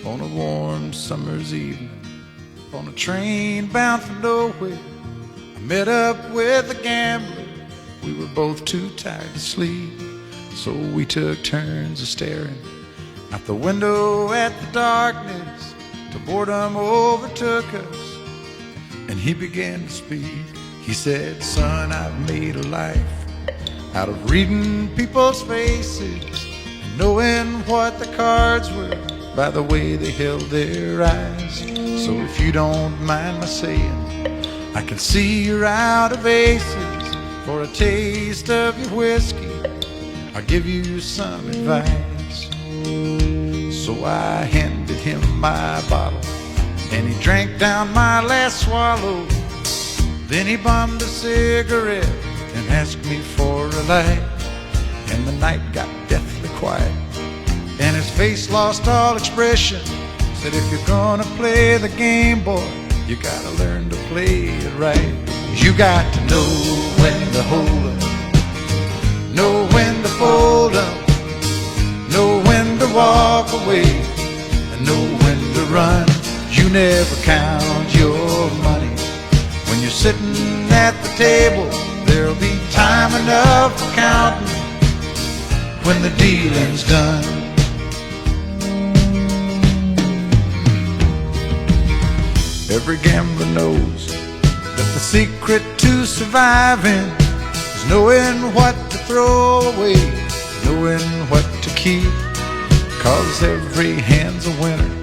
On a warm summer's evening, on a train bound for nowhere, I met up with a gambler. We were both too tired to sleep, so we took turns of staring out the window at the darkness till boredom overtook us, and he began to speak. He said, "Son, I've made a life out of reading people's faces and knowing what the cards were by the way they held their eyes. So if you don't mind my saying, I can see you're out of aces. For a taste of your whiskey, I'll give you some advice." So I handed him my bottle, and he drank down my last swallow. Then he bummed a cigarette and asked me for a light, and the night got deathly quiet, and his face lost all expression. Said, "If you're gonna play the game, boy, you gotta learn to play it right. You got to know when to hold up, know when to fold up, know when to walk away, and know when to run. You never count your money when you're sitting at the table. There'll be time enough for counting when the dealing's done." Every gambler knows that the secret to surviving is knowing what to throw away, knowing what to keep. 'Cause every hand's a winner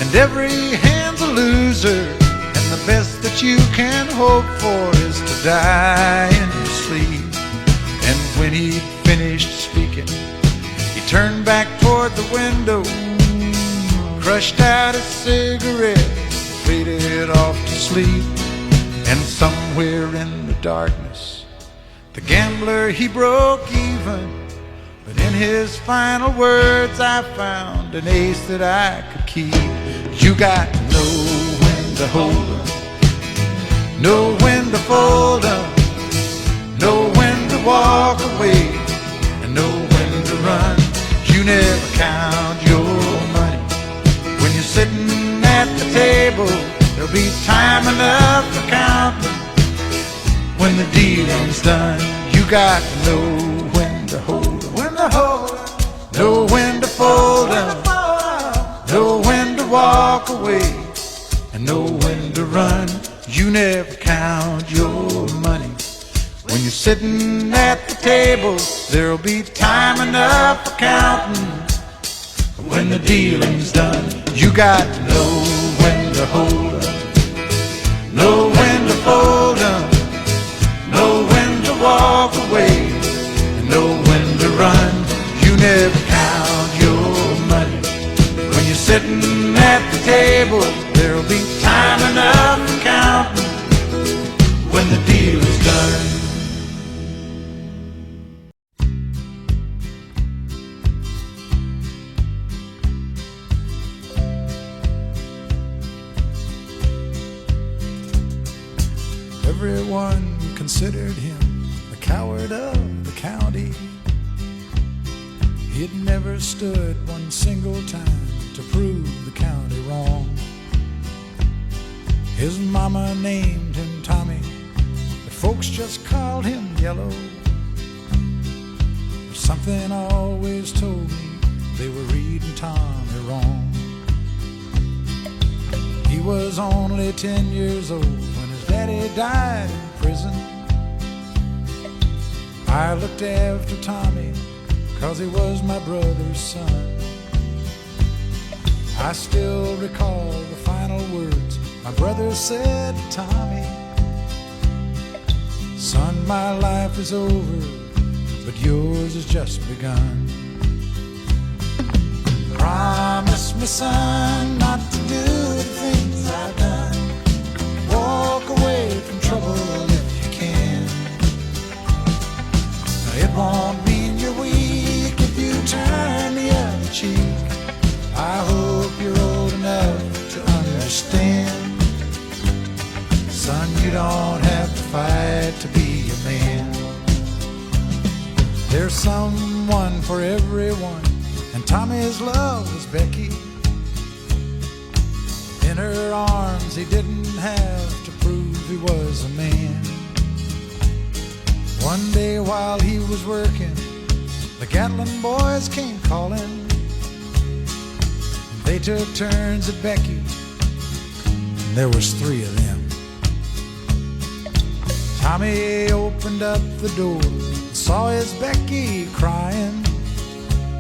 and every hand's a loser, and the best that you can hope for is to die in your sleep. And when he'd finished speaking, he turned back toward the window, crushed out a cigarette, faded off to sleep. And somewhere in the darkness, the gambler, he broke even. But in his final words, I found an ace that I could keep. You got to know when to hold up, know when to fold up, know when to walk away, and know when to run. You never count your money when you're sitting at the table. There'll be time enough for counting when the dealing's done. You got to know when to hold up, know when to fold up, know when to walk away, and know when to run. You never count your money when you're sitting at the table. There'll be time enough for counting when the dealing's done. You got to know when to hold up, know when to fold up, know when to walk away, and know when to run. You never count your money when you're sitting at the table. There'll be time enough for counting when the deal is done. Everyone considered him the coward of the county. He'd never stood one single time to prove the county wrong. His mama named him Tommy, but folks just called him Yellow. But something always told me they were reading Tommy wrong. He was only 10 years old when his daddy died in prison. I looked after Tommy 'cause he was my brother's son. I still recall the final words my brother said to Tommy: "Son, my life is over, but yours has just begun. Promise me, son, not to do the things I've done. Walk away from trouble if you can. It won't mean you're weak if you turn the other cheek. I hope you're old enough to understand. Son, you don't have to fight to be a man. There's someone for everyone, and Tommy's love was Becky. In her arms he didn't have to prove he was a man. One day while he was working, the Gatlin boys came calling. They took turns at Becky, and there was 3 of them. Tommy opened up the door and saw his Becky crying.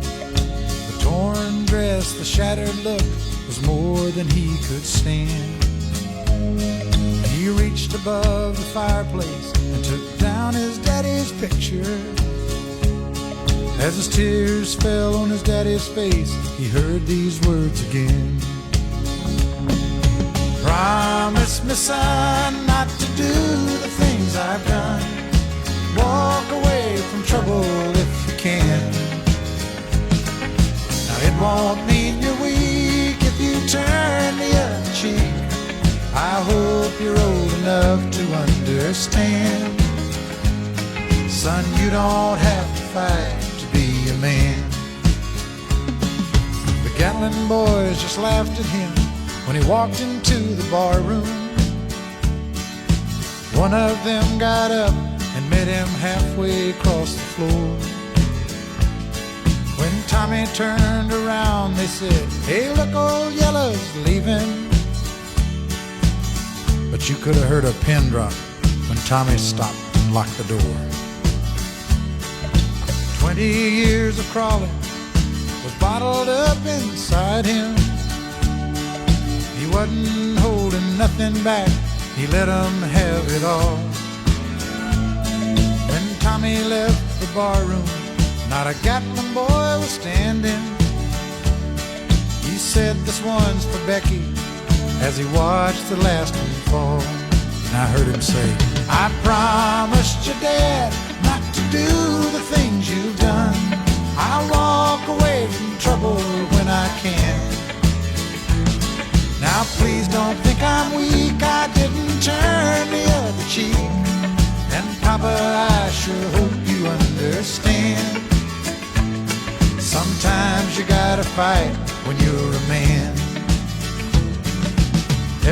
The torn dress, the shattered look was more than he could stand. He reached above the fireplace and took down his daddy's picture. As his tears fell on his daddy's face, he heard these words again. Promise me, son, not to do the things I've done. Walk away from trouble if you can. Now it won't mean you're weak if you turn the other cheek. I hope you're old enough to understand. Son, you don't have to fight to be a man. The Gatlin boys just laughed at him when he walked into the bar room. One of them got up and met him halfway across the floor. When Tommy turned around, they said, "Hey, look, old Yellow's leaving." But you could have heard a pin drop when Tommy stopped and locked the door. 20 years of crawling was bottled up inside him. He wasn't holding nothing back, he let them have it all. When Tommy left the barroom, not a Gatlin boy was standing. He said, "This one's for Becky," as he watched the last one fall. And I heard him say, "I promised your dad not to do the things you've done. I'll walk away from trouble when I can. Now please don't think I'm weak, I didn't turn the other cheek. And Papa, I sure hope you understand. Sometimes you gotta fight when you're a man."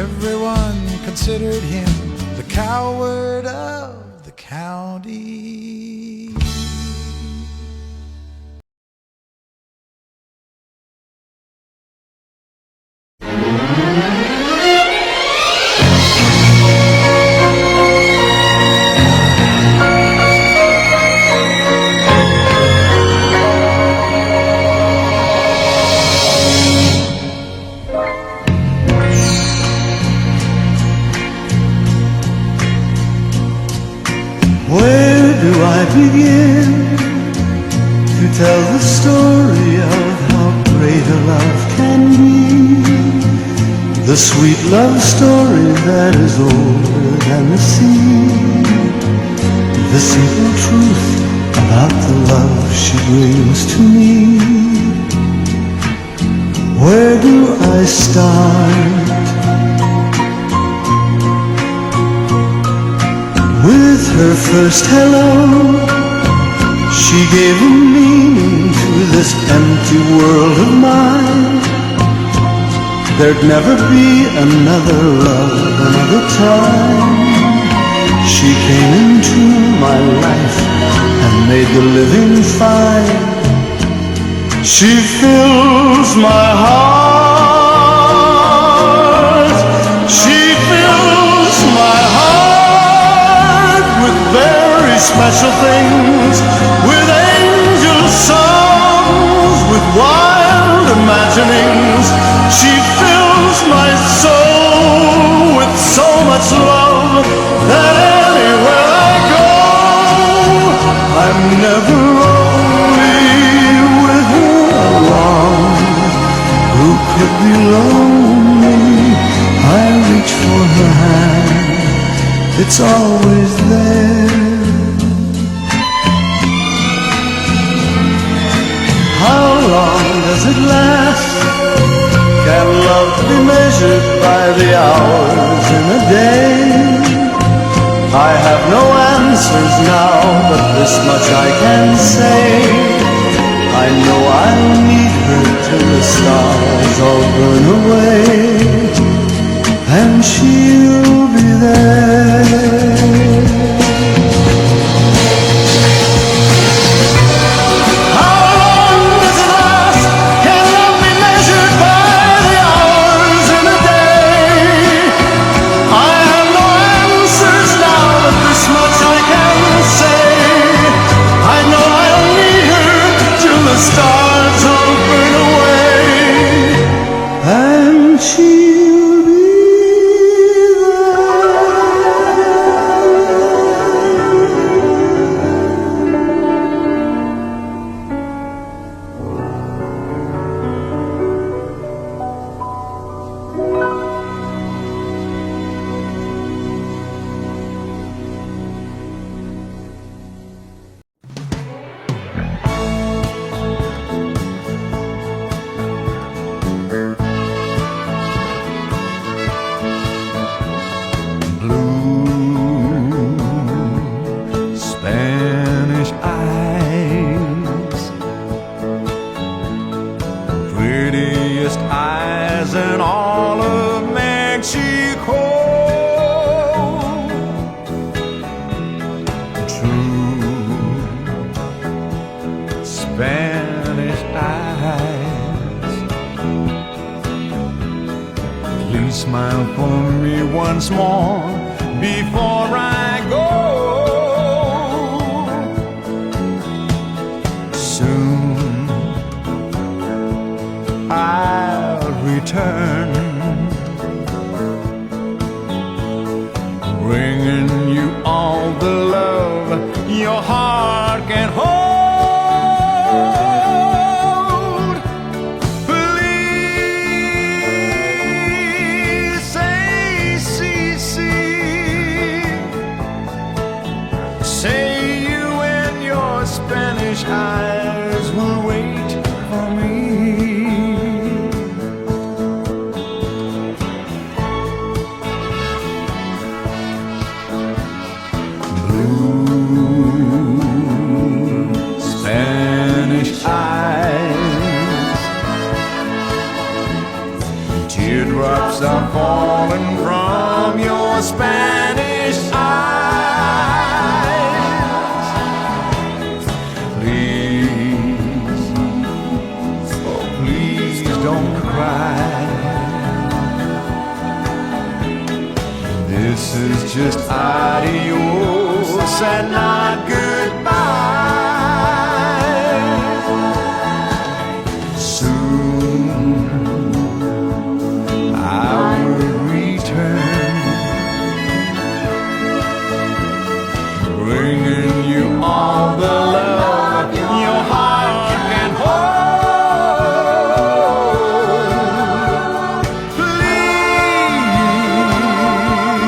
Everyone considered him the coward of the county. Where do I begin to tell the story of how great a love can be? The sweet love story that is older than the sea. The simple truth about the love she brings to me. Where do I start? With her first hello, she gave a meaning to this empty world of mine. There'd never be another love, another time. She came into my life and made the living fine. She fills my heart. She fills my heart with very special things, with angel songs, with wild imaginings. She fills my soul with so much love that anywhere I go, I'm never lonely with her along. Who could be lonely? I reach for her hand, it's always there. How long does it last? Can love be measured by the hours in a day? I have no answers now, but this much I can say. I know I'll need her till the stars all burn away. she'll be there. How long does it last? Can love be measured by the hours in a day? I have no answers now, but this much I can say. I know I'll need her till the stars all burn away, and she'll be Spanish eyes, prettiest eyes in all of Mexico. True Spanish eyes. Please smile for me once more before I go. Soon I'll return, bringing you all the love your heart can hold. Please say, see, say you and your Spanish eyes will wait for me. Blue Spanish eyes, teardrops are falling from your Spanish eyes. Please, oh please don't cry. This is just adios and not goodbye. Soon I will return, bringing you all the love your heart can hold.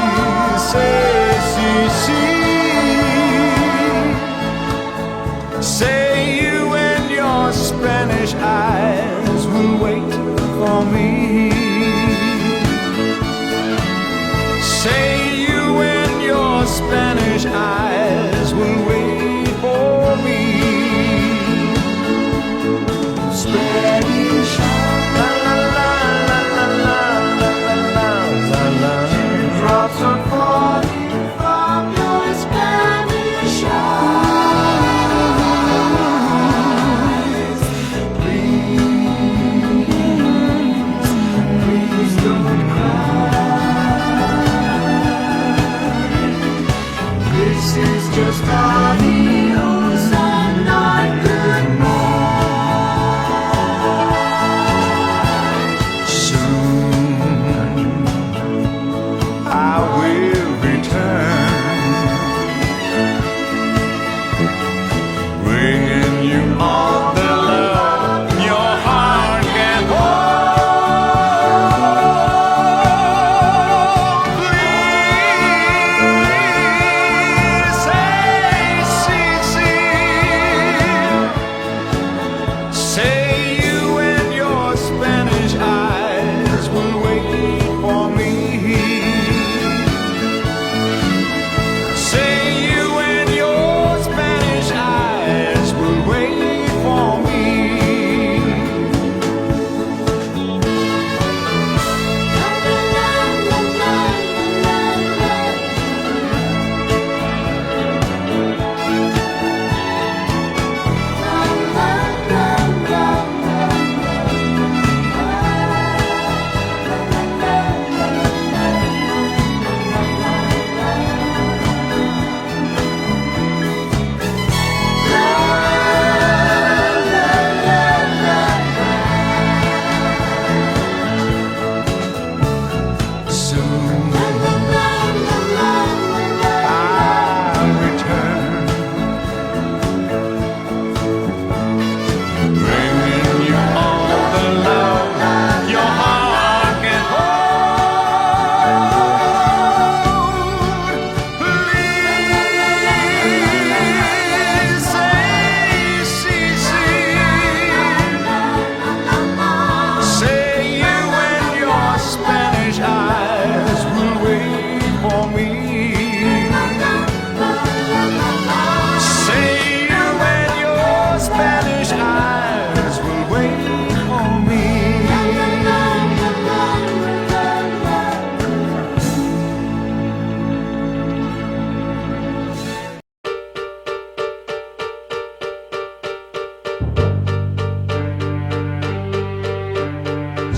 Please say, say you and your Spanish eyes will wait for me. Say you and your Spanish eyes will wait for me. Spanish eyes, la la la la la la la la la. Drops are falling from your Spanish eyes. Please don't cry.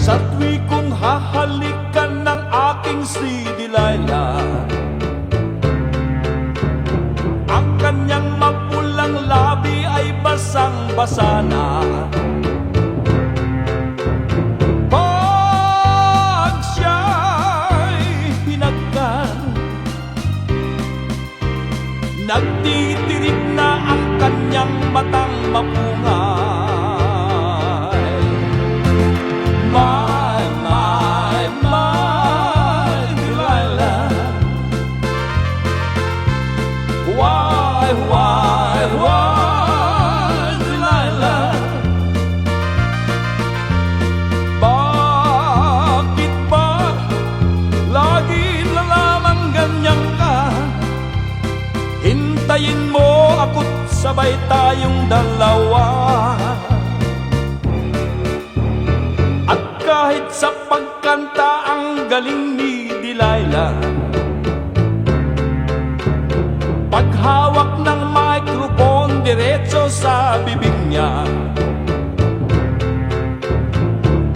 Sa tuwi kong hahalikan ng aking si Delilah, ang kanyang mapulang labi ay basang-basa na. Pag siya'y hinagkan, nagtitirik na ang kanyang matang mapungay. My Delilah, why, Delilah? Bakit ba lagi na lamang ganyan ka? Hintayin mo ako't sabay tayong dalawa. At kahit sa pagkanta ang galing ni Delilah, paghawak ng microphone diretso sa bibig niya,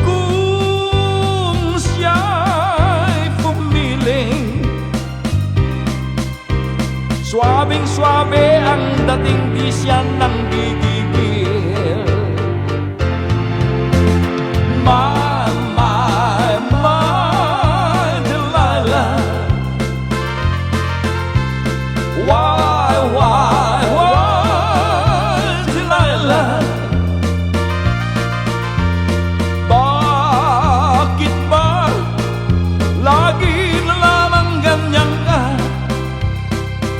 kung siya'y pumiling, swabing-swabe ang dating, di siya nang gigigil. My Delilah, why, Delilah? Bakit ba lagi na lamang ganyan ka?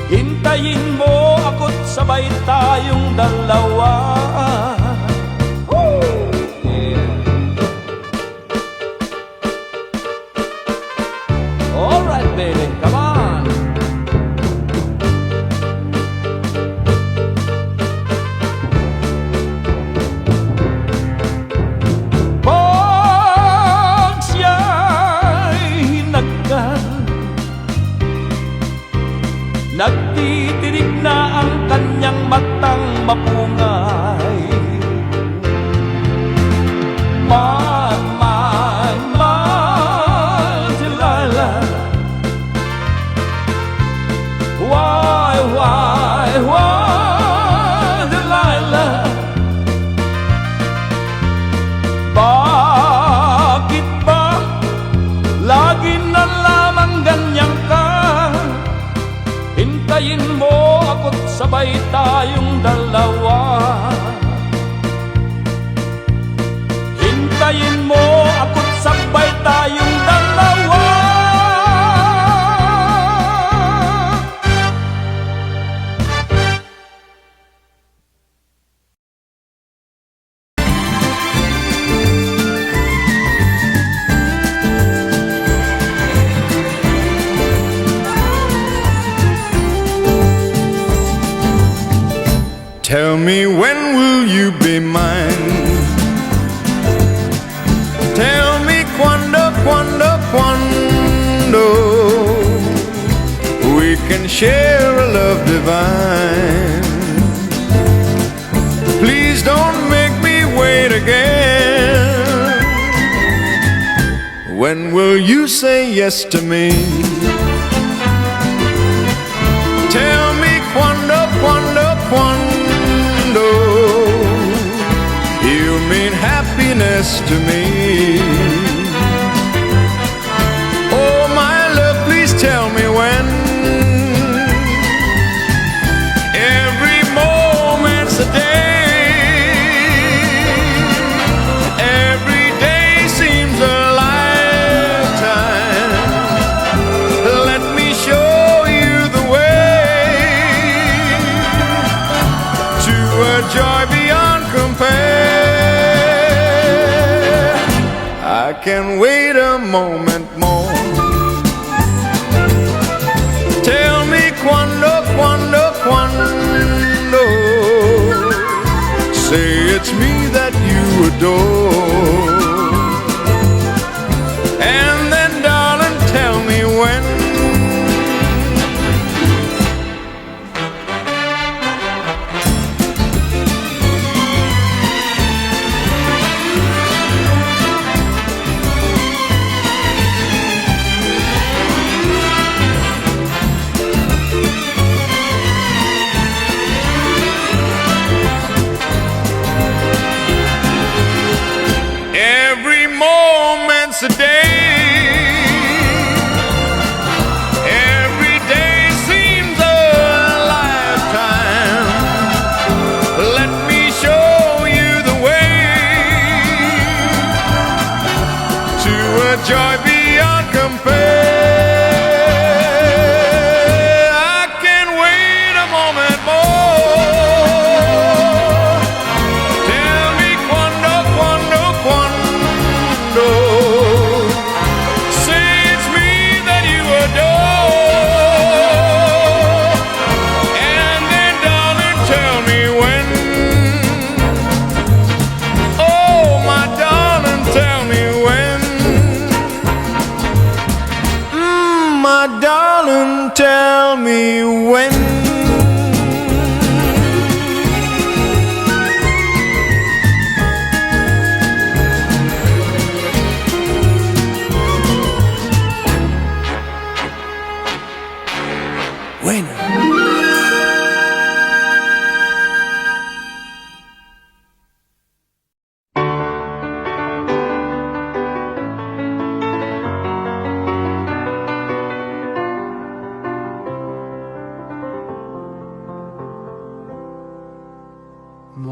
Hintayin mo ako't sabay tayong dalawa. All right, baby, come on. Pag siya'y hinagkan, nagtitirig na ang kanyang matang mapungay. My Delilah, why, Delilah? Bakit ba lagi na lamang ganyan ka? Hintayin mo ako't sabay tayong dalawa. Hintayin mo ako't sabay tayong dalawa. Tell me, when will you be mine? Tell me, quando, we can share a love divine. Please don't make me wait again. When will you say yes to me? Tell me, quando, you mean happiness to me. Oh, my love, please tell me when. Every moment's a day, every day seems a lifetime. Let me show you the way to a joy beyond compare. I can't wait a moment more. Tell me, quando, say it's me that you adore. And then, darling, tell me when.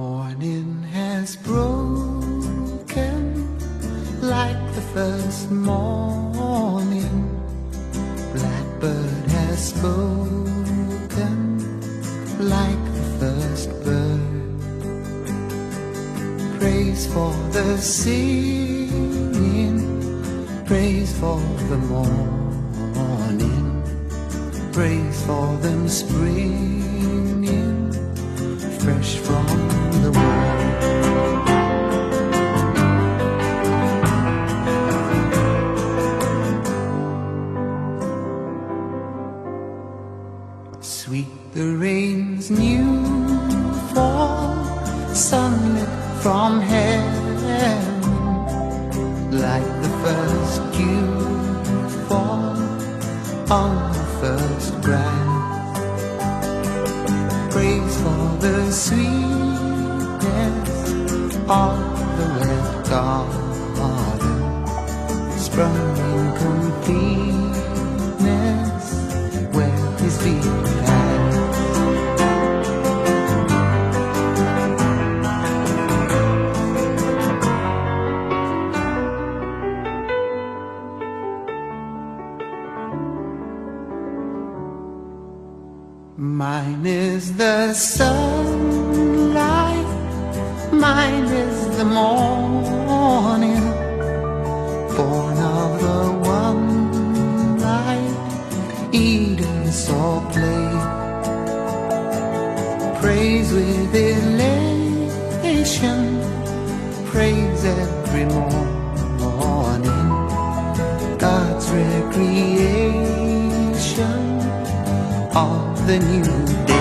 Morning has broken like the first morning. Blackbird has spoken like the first bird. Praise for the singing, praise for the morning, praise for them springing fresh from the world. Sweet the rain's new fall, sunlit from heaven, like the first dew fall on the first grass. Praise for the sweetness of the red garden, sprung in completeness where his feet had. Mine is the sunlight, mine is the morning, born of the one light, Eden saw play. Praise with elation, praise every morning, God's recreation of the new day.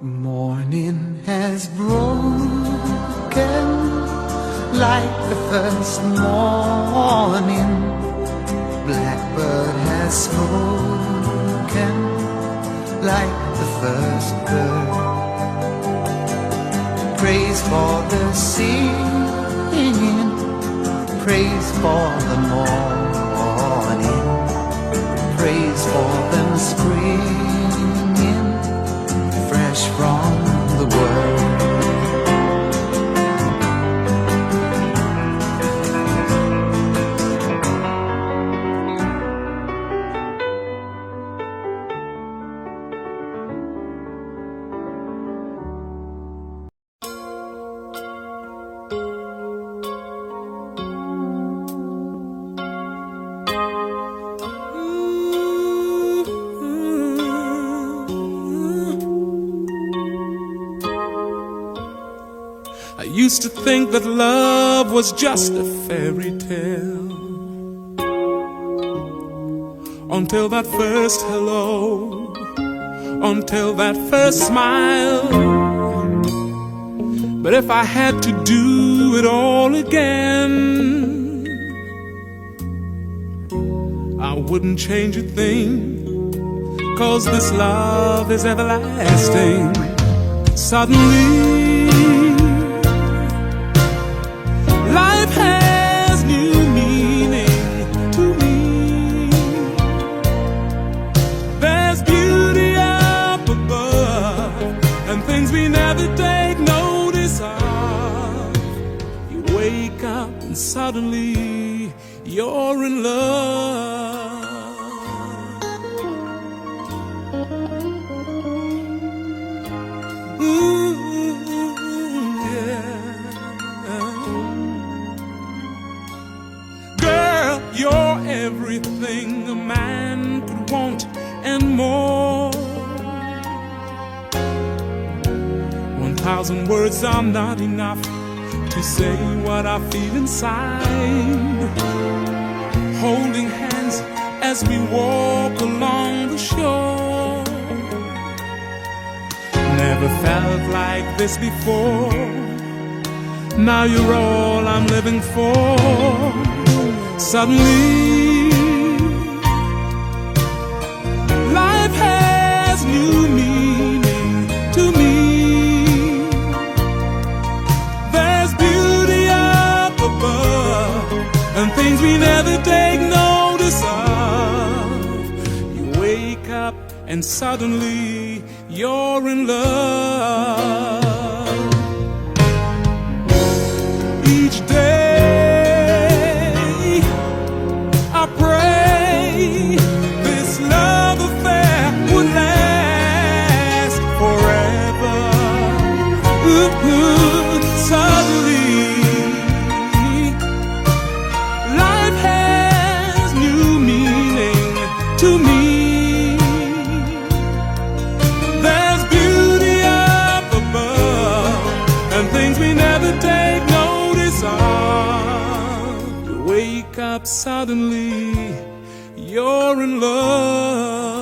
Morning has broken like the first morning. Blackbird has spoken like the first bird. Praise for the singing, praise for the morning, praise for them springing fresh from the world. I used to think that love was just a fairy tale, until that first hello, until that first smile. But if I had to do it all again, I wouldn't change a thing, 'cause this love is everlasting. Suddenly life has new meaning to me. There's beauty up above and things we never take notice of. You wake up and suddenly you're in love. Ooh, yeah. Girl, you're everything a man could want and more. 1,000 words are not enough to say what I feel inside. Holding hands as we walk along the shore. Never felt like this before. Now you're all I'm living for. Suddenly life has new meaning to me. There's beauty up above and things we never take notice of. You wake up and suddenly you're in love. Each day I pray this love affair would last forever. Suddenly life has new meaning to me. There's beauty up above and things we never take notice of. You wake up suddenly, you're in love.